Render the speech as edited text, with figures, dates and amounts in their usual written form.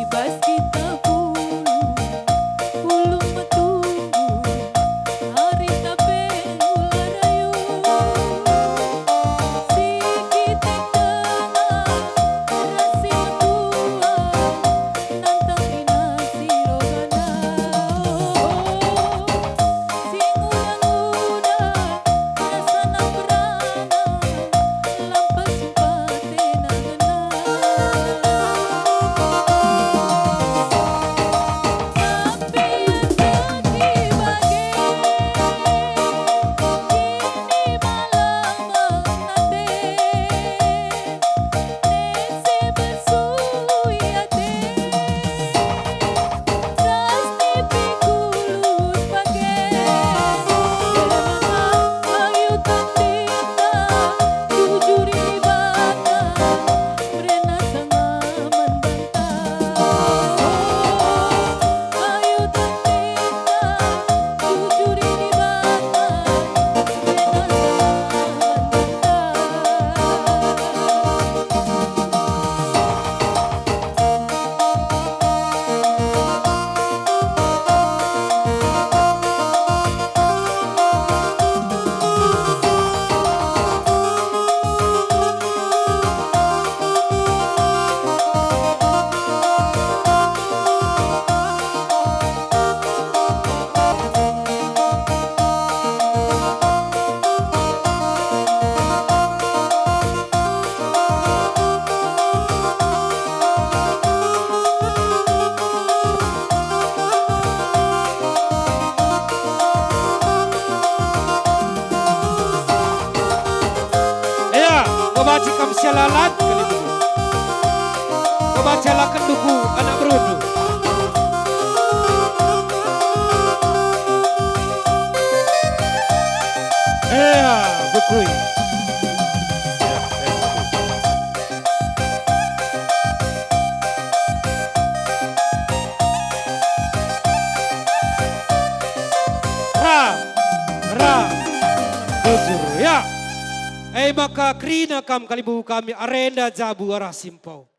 Ibas kita pulong matulog, hari tape ularayo. Sikit tengah rasi matua, nantang pinasirogana. Singulang-una nasa nabrana, lampas simpate nangana. Baca kam sialalat kali itu. Baca lakan duku anak berudu. Bukui. Jujur ya. Maka krina kam kalibu kami arenda jabu arah simpau.